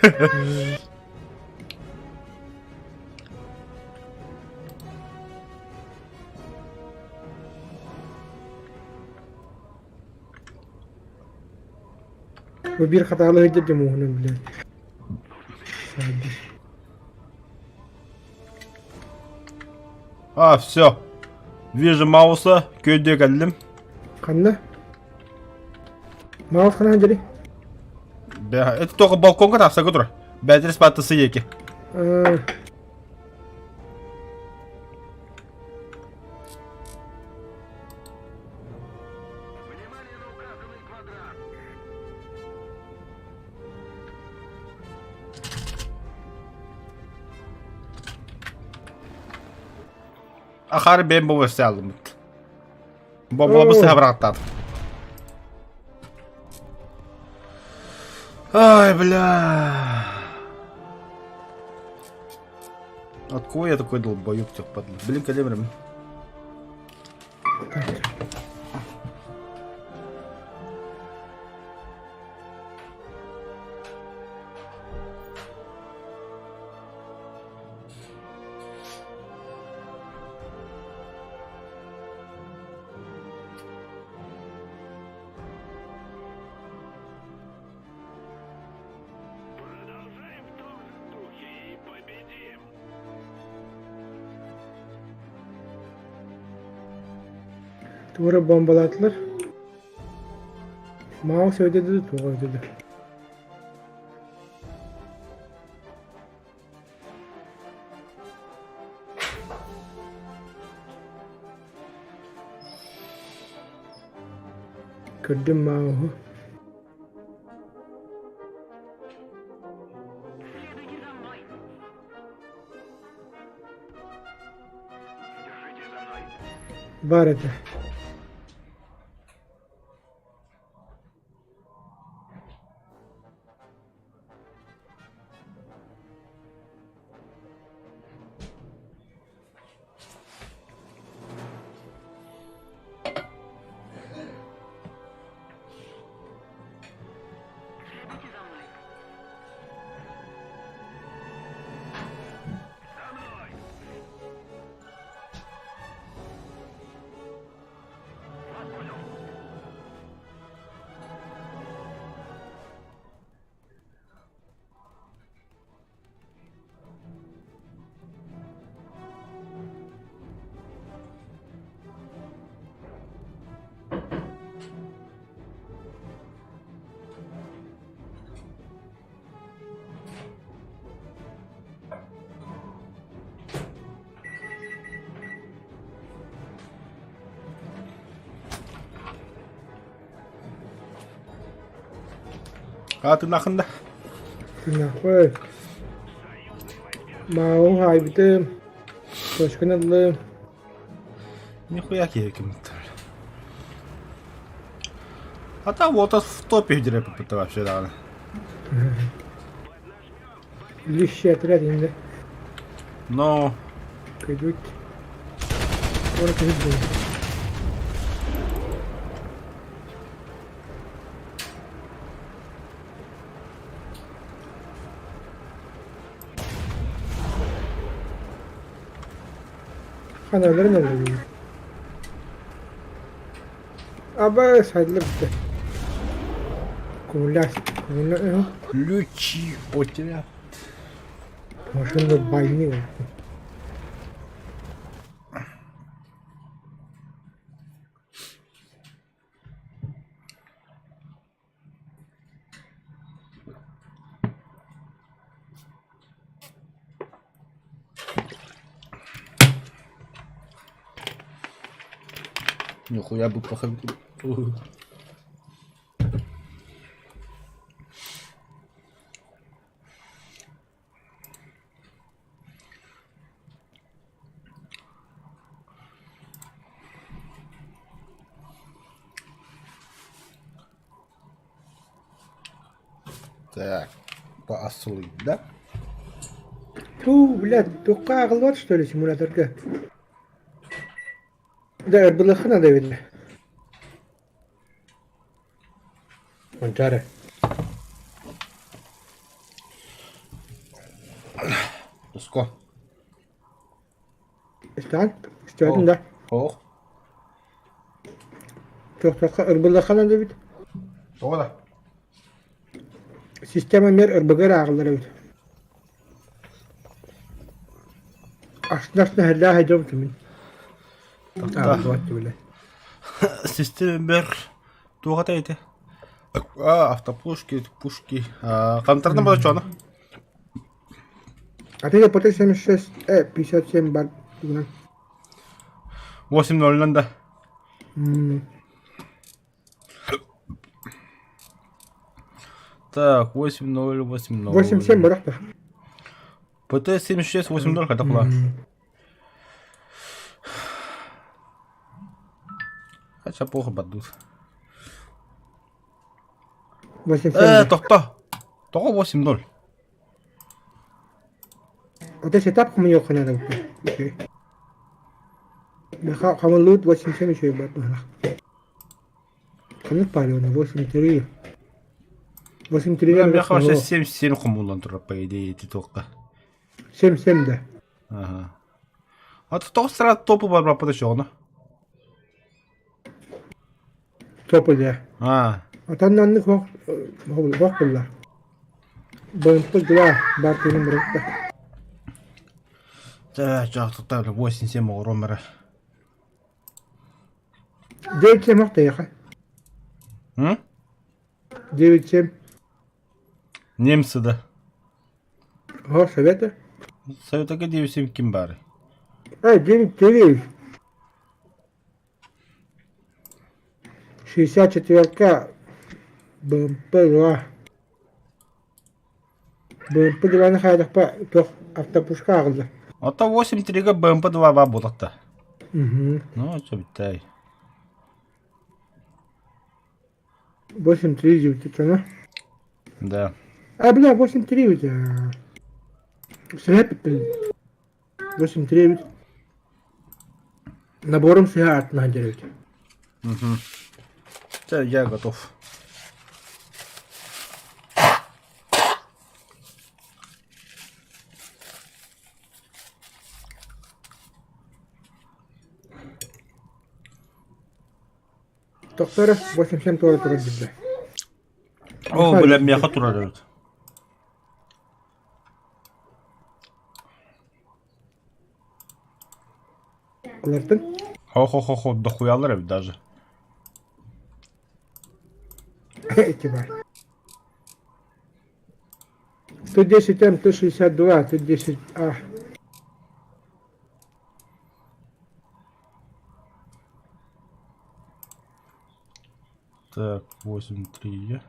Bu bir hatalı hıcı muhtemelen bile. Sadece. Ah, все. Вижу Мауса, köyde geldim. Kanna. Mouse kana jadi. Это только балкон когда все готово. Бедрес патасы еки. Ахары ben bu versi aldım. Bombalama sıha bıraktım. Ай, бля. От кого я такой долбоёб тех падла? Блин, калибрами. Duvara bombaladılar. Mouse ödedi de tuğla ödedi. Gördüm mouse'u. Var ede. Tırnakında. Tırnak var. Mouse haybitim. Coşkun adım. Нихуя кеким. А там вот в топе где это вообще да. Лишь отряд инде. Но Кайдут. Orada kayıt. Kanalları nerede bilmiyorum. Aba saydılar bitti. Kumullar. Kumullar ne o? ключи от тебя. Maşında bayını var. Нихуя бы плохо. Так, по асулы, да? Ту, блядь, только акылlı что ли симуляторга? Да, РБЛХ надо ведь. Ончары. Туско. İşte da. Ох. Çok РБЛХ надо ведь. Ода. Система мер РБГ акылları ведь. Aslında hala hecam kimin? Ah, вот блядь. Система бер. Тугата эти. Автопушки, пушки. Контрна было что, А ты потом 76, 57 бар. 8-0 да. Так, 8-0, 8-0. 87 бырак та. ПТ-76, 8-0, когда куда? Хотя плохо поддут. 87. Тоқта. Тоқа 8-0. Вот если тапку мне охуенно надо. Окей. Хамон лут 87 еще и бат. Хамон палил на 83. 83 Я я вообще 7-7 хумулан тура, по идее, эти тоқа. 77 да. Ага. А то тоқ сразу топу барба подошел, да? Топы да. Атан нанных вақ была. БМП 2 бартының бұрықта. Так, жақты 8-7 оғыром 9-7 вақта яқа. 9-7. Немцы, да. О, совета? Советаға 9-7 кім бары? 9-9. 64-ка БМП 2. БМП 2-ны қайдық па тоқ автопушка ағылды. Ата 8-3-ға БМП-2 бар болақта. Ну, что біттай. 8-3 жібітті тона. Да. Бля, 8-3 ведь. Сляпит, блин. 8-3 ведь. Набором себя отнадерить. Я готов. Тоқтары 87 тура тұрады бізде. О, бля, меха тура дают. Олардың? Хо-хо-хо-хо, дохуялар ведь даже. Эти бар. 110 М, 162, 110 А. Так, 8-3.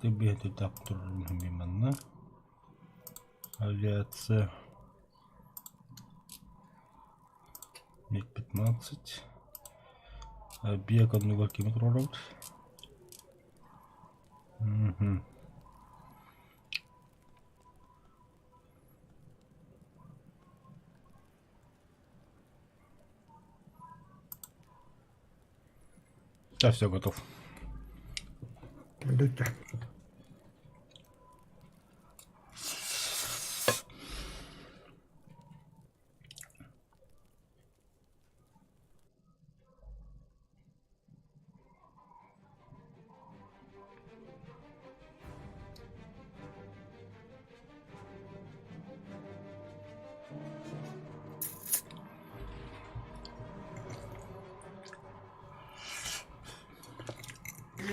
Тебе детектор гимана. Авиация. МиГ-15. Бег 1 километр работает. Да, все, готов. Дудя.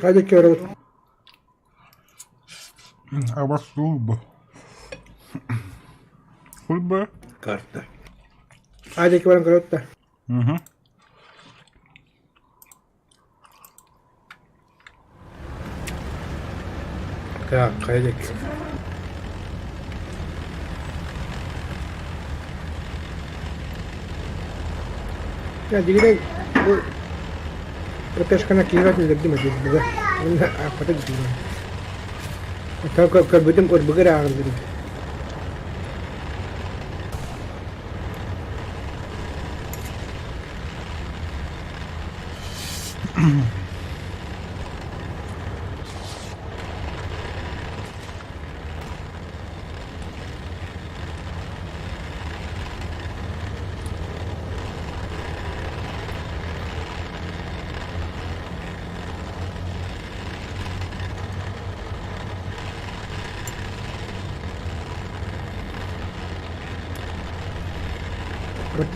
Hadi körüt. Ama sulba. Sulba. Kartta. Hadi körüt da. Так, кайдек. Ya dili bu Протяжка килограмм lebih macam tu. Ini apa tu gitu. Atau kau betul kau bergerak gitu.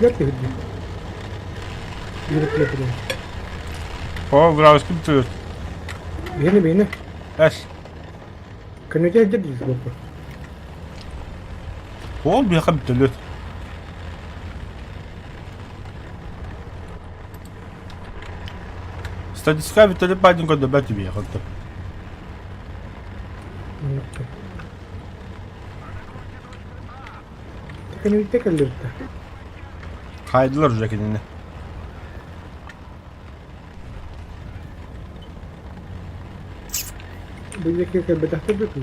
Betul tu. Betul tu. О, враж киптүр. Beni. Эш. Kena jadi sebab. Ол би киптүр. Статистика битэлэ бадин код бат би хот. Kena kita kalır da. Kaydılar üzerine. Böyle ki betahta betul.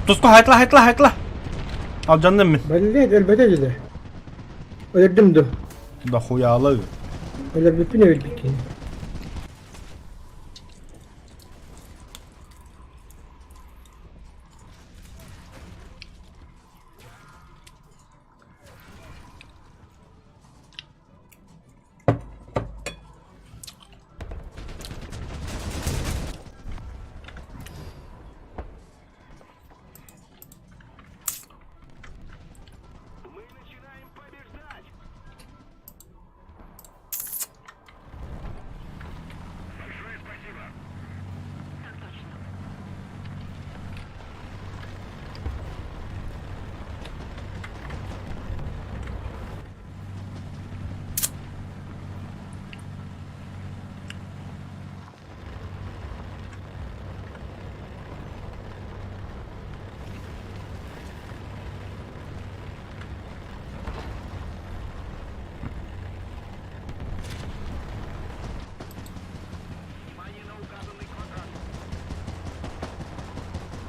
Туску haytla. Al canım mı? Belli elbette öyle. Öldüm de. Da huyalı. Öyle bütün öldük yani.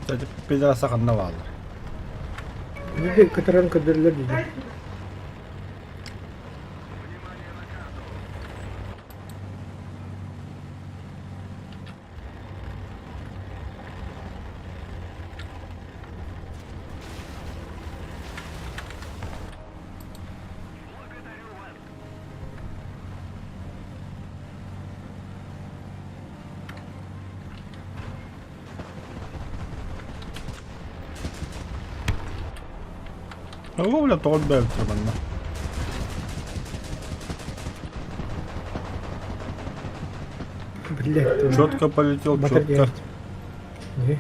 Dedi bir sakın varlar. Bir de kataran kadarlar dedi. هو ولا طول بالك طبعا. Блядь. Четко полетел, Батарея. четко. Не.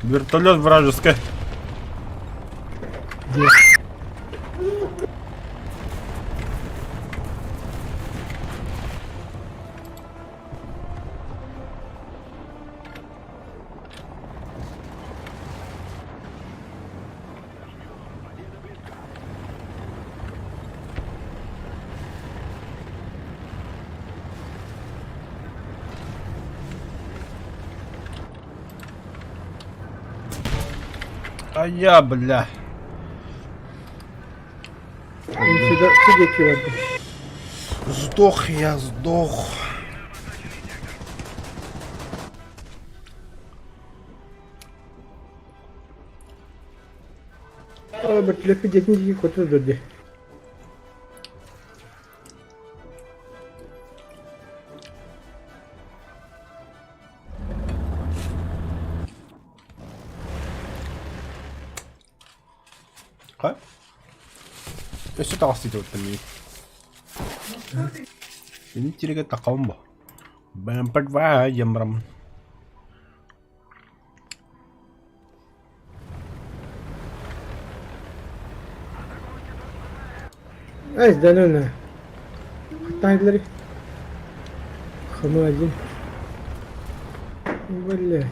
Вертолет вражеский. Где? А я, бля. Сюда кидать. Сдох я, сдох. Батлефи детники коту дойди. Өсі тағыс дейді өттім мен. Мен тереге тақауым ба. Бән пәдва емрам. Ай, сдануна. Тайдлери. Хамадин. Бля.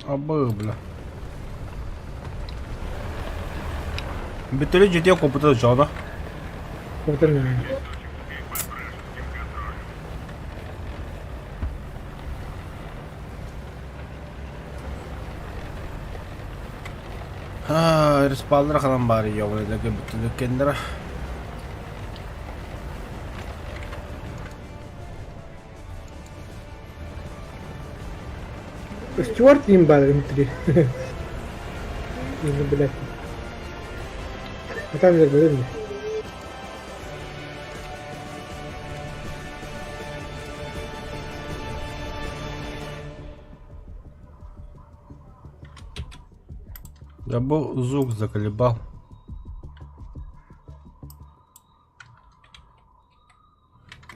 Абы, бля. Бітілі жете көпіті жауна. Контрольная. Респалдыр қанан бары еуілдегі бітілі кендірі. Стюарт им бал внутри. Ну, блядь. А там же говорили. Я бы звук заколебал.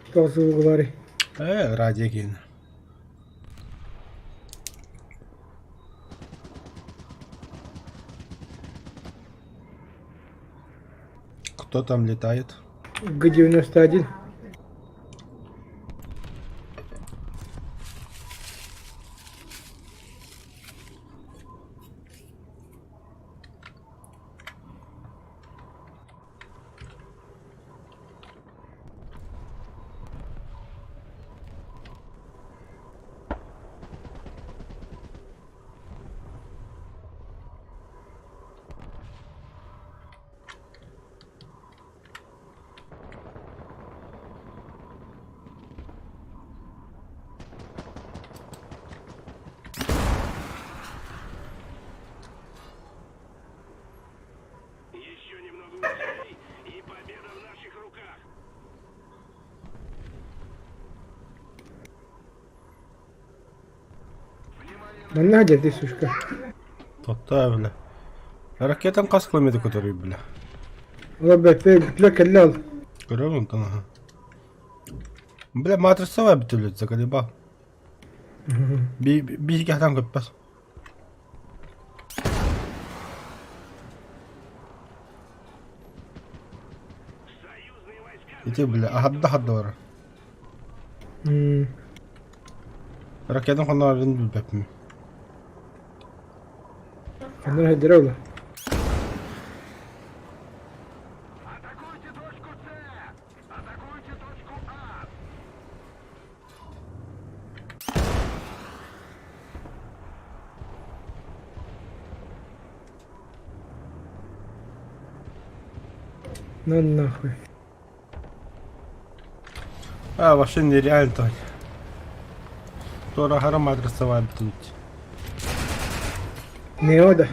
Что за углари? Ради кинь. Кто там летает? Г-91. Да Надя, ты, сушка. Тота, бля. Ракетан кас километр көтөрүй, бля. Ладно, ты бутылка лял. Көрөм онтан, аха. Бля, матрица var бітілі, заколебал. Bir iki adam köpmez. Иди, бля, хадда вара. Ракетан қонағын білбеппін. Она дорога. На нахуй. Вообще нереально так. Τώρα χαρά μάτρες θα βάλει τούτη. Неода.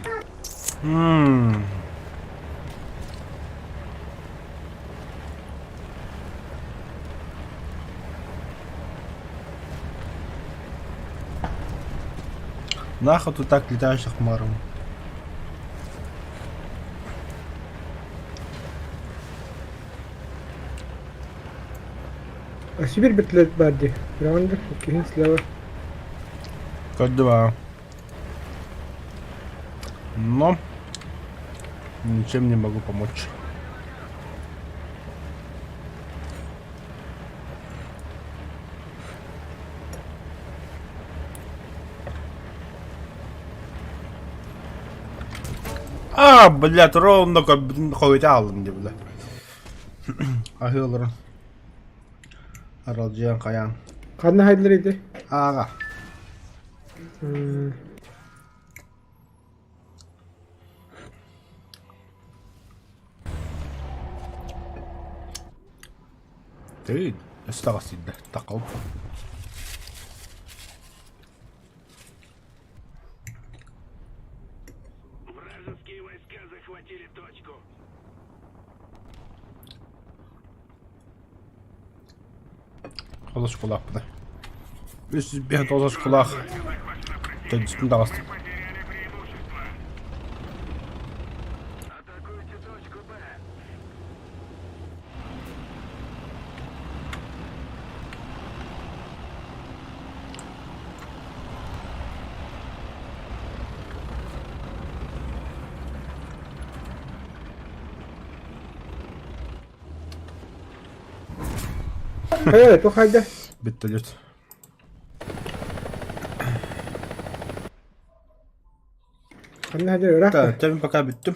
Нахуй тут так летающих хмаром. А теперь бетлет бадди. Раундер, окей, слева. Код-2. Но ничем не могу помочь. Блядь, ровно как хойталым деп, бля. Ахылырын. Аралжан каян. Қадна хайдлар еді? Аға. Ты осталось да, таков. Вражеские войска захватили точку. Tozaş kulak bu da. Üst bir tozaş kulak. Tecrübüm de bastım. Evet, o haydi. Bitti lüt. Hadi hadi öyle. Tamam, tabii baka bittim.